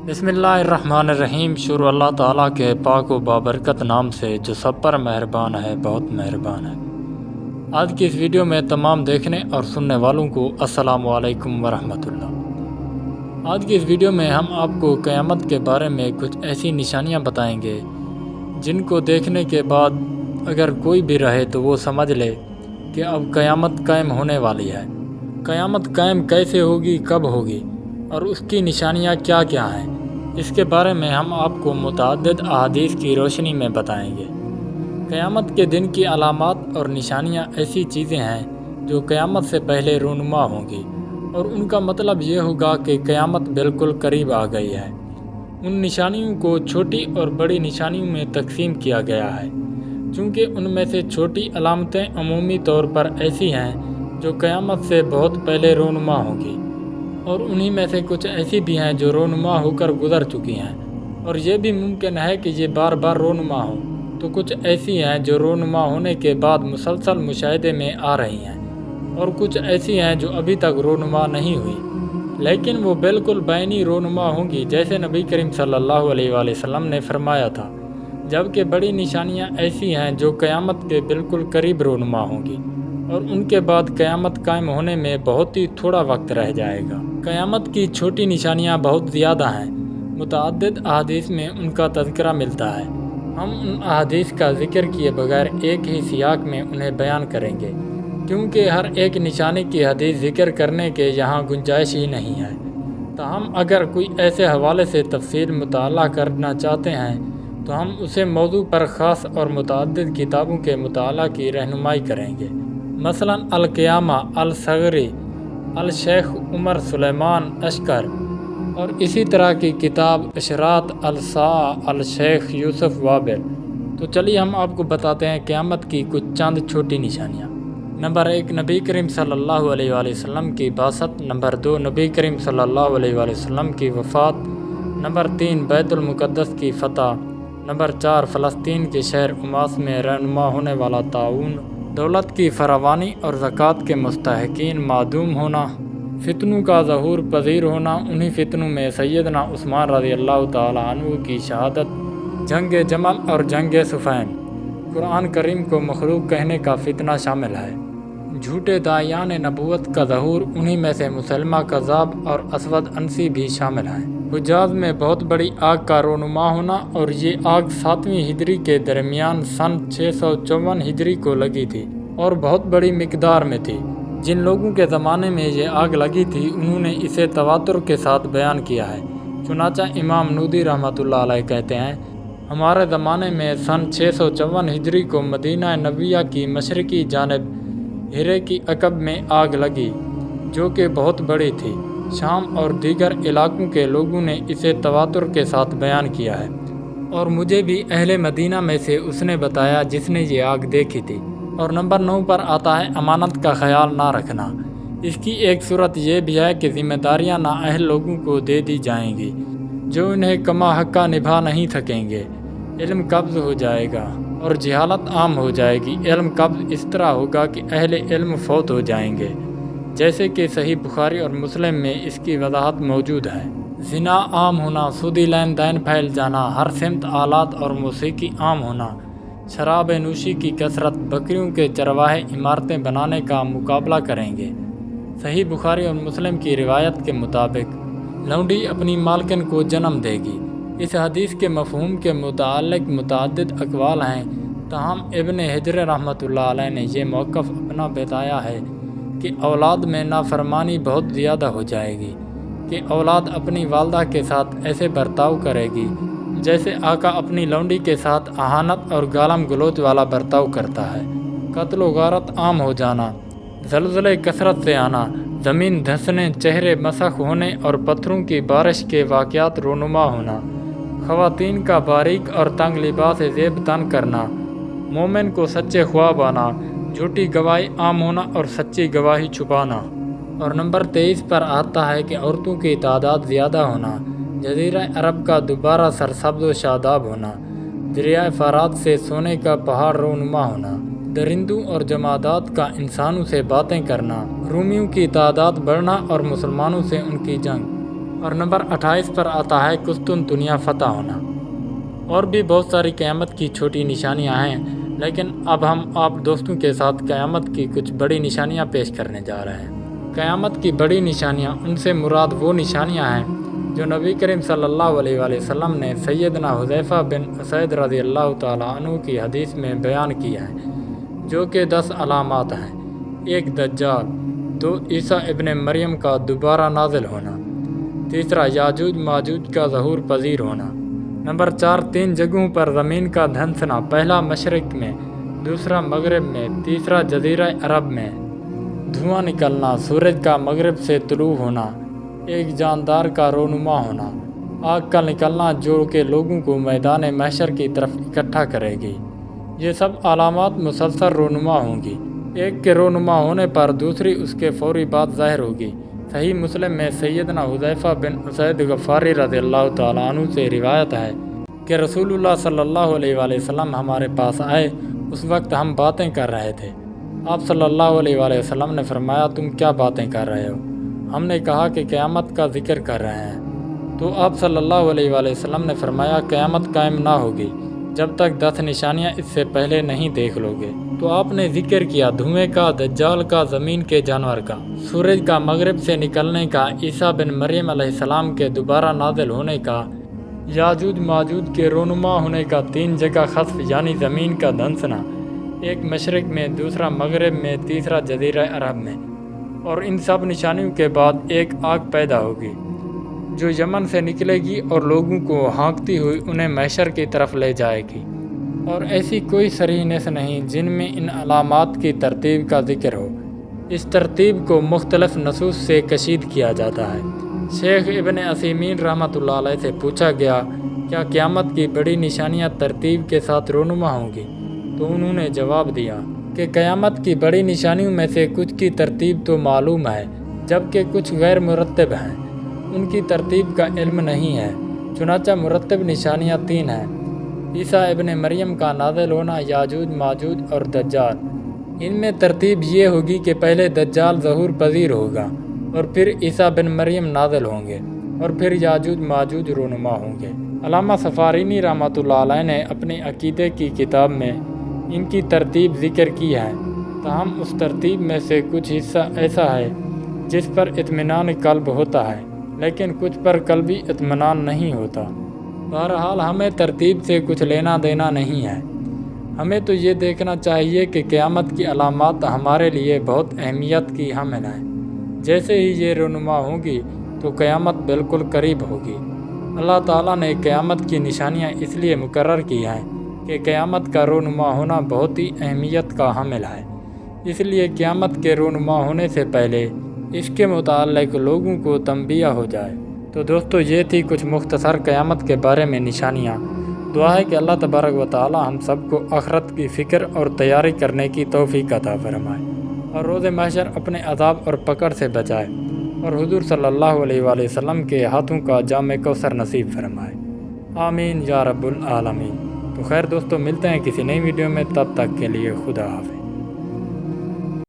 بسم اللہ الرحمن الرحیم۔ شروع اللہ تعالیٰ کے پاک و بابرکت نام سے جو سب پر مہربان ہے، بہت مہربان ہے۔ آج کی اس ویڈیو میں تمام دیکھنے اور سننے والوں کو السلام علیکم ورحمۃ اللہ۔ آج کی اس ویڈیو میں ہم آپ کو قیامت کے بارے میں کچھ ایسی نشانیاں بتائیں گے جن کو دیکھنے کے بعد اگر کوئی بھی رہے تو وہ سمجھ لے کہ اب قیامت قائم ہونے والی ہے۔ قیامت قائم کیسے ہوگی، کب ہوگی اور اس کی نشانیاں کیا کیا ہیں، اس کے بارے میں ہم آپ کو متعدد احادیث کی روشنی میں بتائیں گے۔ قیامت کے دن کی علامات اور نشانیاں ایسی چیزیں ہیں جو قیامت سے پہلے رونما ہوں گی، اور ان کا مطلب یہ ہوگا کہ قیامت بالکل قریب آ گئی ہے۔ ان نشانیوں کو چھوٹی اور بڑی نشانیوں میں تقسیم کیا گیا ہے، چونکہ ان میں سے چھوٹی علامتیں عمومی طور پر ایسی ہیں جو قیامت سے بہت پہلے رونما ہوں گی، اور انہی میں سے کچھ ایسی بھی ہیں جو رونما ہو کر گزر چکی ہیں، اور یہ بھی ممکن ہے کہ یہ بار بار رونما ہوں۔ تو کچھ ایسی ہیں جو رونما ہونے کے بعد مسلسل مشاہدے میں آ رہی ہیں، اور کچھ ایسی ہیں جو ابھی تک رونما نہیں ہوئی لیکن وہ بالکل بعینی رونما ہوں گی، جیسے نبی کریم صلی اللہ علیہ وآلہ وسلم نے فرمایا تھا۔ جبکہ بڑی نشانیاں ایسی ہیں جو قیامت کے بالکل قریب رونما ہوں گی، اور ان کے بعد قیامت قائم ہونے میں بہت ہی تھوڑا وقت رہ جائے گا۔ قیامت کی چھوٹی نشانیاں بہت زیادہ ہیں، متعدد احادیث میں ان کا تذکرہ ملتا ہے۔ ہم ان احادیث کا ذکر کیے بغیر ایک ہی سیاق میں انہیں بیان کریں گے، کیونکہ ہر ایک نشانی کی حدیث ذکر کرنے کے یہاں گنجائش ہی نہیں ہے۔ تاہم اگر کوئی ایسے حوالے سے تفصیل مطالعہ کرنا چاہتے ہیں تو ہم اسے موضوع پر خاص اور متعدد کتابوں کے مطالعہ کی رہنمائی کریں گے، مثلا القیامہ الصغری الشیخ عمر سلیمان اشکر، اور اسی طرح کی کتاب اشراط الساعہ الشیخ یوسف وابل۔ تو چلیے ہم آپ کو بتاتے ہیں قیامت کی کچھ چند چھوٹی نشانیاں۔ نمبر 1، نبی کریم صلی اللہ علیہ وآلہ وسلم کی بعثت۔ نمبر 2، نبی کریم صلی اللہ علیہ وآلہ وسلم کی وفات۔ نمبر 3، بیت المقدس کی فتح۔ نمبر 4، فلسطین کے شہر حماس میں رونما ہونے والا طاعون۔ دولت کی فراوانی اور زکوٰۃ کے مستحقین معدوم ہونا۔ فتنوں کا ظہور پذیر ہونا، انہی فتنوں میں سیدنا عثمان رضی اللہ تعالی عنہ کی شہادت، جنگ جمل اور جنگ صفین۔ قرآن کریم کو مخلوق کہنے کا فتنہ شامل ہے۔ جھوٹے داعیان نبوت کا ظہور، انہی میں سے مسلمہ کذاب اور اسود عنسی بھی شامل ہیں۔ حجاز میں بہت بڑی آگ کا رونما ہونا، اور یہ آگ 7ویں ہجری کے درمیان سن 654 ہجری کو لگی تھی اور بہت بڑی مقدار میں تھی۔ جن لوگوں کے زمانے میں یہ آگ لگی تھی انہوں نے اسے تواتر کے ساتھ بیان کیا ہے۔ چنانچہ امام نودی رحمۃ اللہ علیہ کہتے ہیں، ہمارے زمانے میں سن 654 ہجری کو مدینہ نبویہ کی مشرقی جانب ہرے کی عقب میں آگ لگی، جو کہ بہت بڑی تھی۔ شام اور دیگر علاقوں کے لوگوں نے اسے تواتر کے ساتھ بیان کیا ہے، اور مجھے بھی اہل مدینہ میں سے اس نے بتایا جس نے یہ آگ دیکھی تھی۔ اور نمبر 9 پر آتا ہے امانت کا خیال نہ رکھنا۔ اس کی ایک صورت یہ بھی ہے کہ ذمہ داریاں نااہل لوگوں کو دے دی جائیں گی جو انہیں کما حقہ نبھا نہیں سکیں گے۔ علم قبض ہو جائے گا اور جہالت عام ہو جائے گی۔ علم قبض اس طرح ہوگا کہ اہل علم فوت ہو جائیں گے، جیسے کہ صحیح بخاری اور مسلم میں اس کی وضاحت موجود ہے۔ زنا عام ہونا، سودی لین دین پھیل جانا، ہر سمت آلات اور موسیقی عام ہونا، شراب نوشی کی کثرت، بکریوں کے چرواہے عمارتیں بنانے کا مقابلہ کریں گے۔ صحیح بخاری اور مسلم کی روایت کے مطابق لونڈی اپنی مالکن کو جنم دے گی۔ اس حدیث کے مفہوم کے متعلق متعدد اقوال ہیں، تاہم ابن حجر رحمۃ اللہ علیہ نے یہ موقف اپنا بتایا ہے کہ اولاد میں نافرمانی بہت زیادہ ہو جائے گی، کہ اولاد اپنی والدہ کے ساتھ ایسے برتاؤ کرے گی جیسے آقا اپنی لونڈی کے ساتھ اہانت اور گالم گلوچ والا برتاؤ کرتا ہے۔ قتل و غارت عام ہو جانا، زلزلے کثرت سے آنا، زمین دھنسنے، چہرے مسخ ہونے اور پتھروں کی بارش کے واقعات رونما ہونا، خواتین کا باریک اور تنگ لباس زیب تن کرنا، مومن کو سچے خواب آنا، جھوٹی گواہی عام ہونا اور سچی گواہی چھپانا۔ اور نمبر 23 پر آتا ہے کہ عورتوں کی تعداد زیادہ ہونا، جزیرہ عرب کا دوبارہ سرسبز و شاداب ہونا، دریائے فرات سے سونے کا پہاڑ رونما ہونا، درندوں اور جمادات کا انسانوں سے باتیں کرنا، رومیوں کی تعداد بڑھنا اور مسلمانوں سے ان کی جنگ، اور نمبر 28 پر آتا ہے قسطنطنیہ فتح ہونا۔ اور بھی بہت ساری قیامت کی چھوٹی نشانیاں ہیں، لیکن اب ہم آپ دوستوں کے ساتھ قیامت کی کچھ بڑی نشانیاں پیش کرنے جا رہے ہیں۔ قیامت کی بڑی نشانیاں، ان سے مراد وہ نشانیاں ہیں جو نبی کریم صلی اللہ علیہ وآلہ وسلم نے سیدنا حذیفہ بن اسید رضی اللہ تعالیٰ عنہ کی حدیث میں بیان کیا ہے، جو کہ 10 علامات ہیں۔ 1 دجال، 2 عیسیٰ ابن مریم کا دوبارہ نازل ہونا، تیسرا یاجوج ماجوج کا ظہور پذیر ہونا، نمبر 4 3 جگہوں پر زمین کا دھنسنا، پہلا مشرق میں، دوسرا مغرب میں، تیسرا جزیرہ عرب میں، دھواں نکلنا، سورج کا مغرب سے طلوع ہونا، ایک جاندار کا رونما ہونا، آگ کا نکلنا جو کہ لوگوں کو میدان محشر کی طرف اکٹھا کرے گی۔ یہ سب علامات مسلسل رونما ہوں گی، ایک کے رونما ہونے پر دوسری اس کے فوری بعد ظاہر ہوگی۔ صحیح مسلم میں سیدنا حذیفہ بن اسید غفاری رضی اللہ تعالیٰ عنہ سے روایت ہے کہ رسول اللہ صلی اللہ علیہ وآلہ وسلم ہمارے پاس آئے، اس وقت ہم باتیں کر رہے تھے۔ آپ صلی اللہ علیہ وآلہ وسلم نے فرمایا، تم کیا باتیں کر رہے ہو؟ ہم نے کہا کہ قیامت کا ذکر کر رہے ہیں۔ تو آپ صلی اللہ علیہ وآلہ وسلم نے فرمایا، قیامت قائم نہ ہوگی جب تک 10 نشانیاں اس سے پہلے نہیں دیکھ لو گے۔ تو آپ نے ذکر کیا دھوئیں کا، دجال کا، زمین کے جانور کا، سورج کا مغرب سے نکلنے کا، عیسیٰ بن مریم علیہ السلام کے دوبارہ نازل ہونے کا، یاجوج ماجوج کے رونما ہونے کا، 3 جگہ خسف یعنی زمین کا دھنسنا، ایک مشرق میں، دوسرا مغرب میں، تیسرا جزیرہ عرب میں۔ اور ان سب نشانیوں کے بعد ایک آگ پیدا ہوگی جو یمن سے نکلے گی اور لوگوں کو ہانکتی ہوئی انہیں محشر کی طرف لے جائے گی۔ اور ایسی کوئی صریح نص نہیں جن میں ان علامات کی ترتیب کا ذکر ہو۔ اس ترتیب کو مختلف نصوص سے کشید کیا جاتا ہے۔ شیخ ابن عثیمین رحمۃ اللہ علیہ سے پوچھا گیا، کیا قیامت کی بڑی نشانیاں ترتیب کے ساتھ رونما ہوں گی؟ تو انہوں نے جواب دیا کہ قیامت کی بڑی نشانیوں میں سے کچھ کی ترتیب تو معلوم ہے، جبکہ کچھ غیر مرتب ہیں، ان کی ترتیب کا علم نہیں ہے۔ چنانچہ مرتب نشانیاں 3 ہیں: عیسیٰ ابن مریم کا نازل ہونا، یاجوج ماجوج اور دجال۔ ان میں ترتیب یہ ہوگی کہ پہلے دجال ظہور پذیر ہوگا، اور پھر عیسیٰ بن مریم نازل ہوں گے، اور پھر یاجوج ماجوج رونما ہوں گے۔ علامہ سفارینی رحمۃ اللہ علیہ نے اپنی عقیدے کی کتاب میں ان کی ترتیب ذکر کی ہے، تاہم اس ترتیب میں سے کچھ حصہ ایسا ہے جس پر اطمینان قلب ہوتا ہے، لیکن کچھ پر قلبی اطمینان نہیں ہوتا۔ بہرحال ہمیں ترتیب سے کچھ لینا دینا نہیں ہے، ہمیں تو یہ دیکھنا چاہیے کہ قیامت کی علامات ہمارے لیے بہت اہمیت کی حامل ہیں۔ جیسے ہی یہ رونما ہوں گی تو قیامت بالکل قریب ہوگی۔ اللہ تعالیٰ نے قیامت کی نشانیاں اس لیے مقرر کی ہیں کہ قیامت کا رونما ہونا بہت ہی اہمیت کا حامل ہے، اس لیے قیامت کے رونما ہونے سے پہلے اس کے متعلق لوگوں کو تنبیہ ہو جائے۔ تو دوستو، یہ تھی کچھ مختصر قیامت کے بارے میں نشانیاں۔ دعا ہے کہ اللہ تبارک و تعالی ہم سب کو آخرت کی فکر اور تیاری کرنے کی توفیق عطا فرمائے، اور روز محشر اپنے عذاب اور پکڑ سے بچائے، اور حضور صلی اللہ علیہ وآلہ وسلم کے ہاتھوں کا جام کوثر نصیب فرمائے۔ آمین یا رب العالمین۔ تو خیر دوستو، ملتے ہیں کسی نئی ویڈیو میں، تب تک کے لیے خدا حافظ۔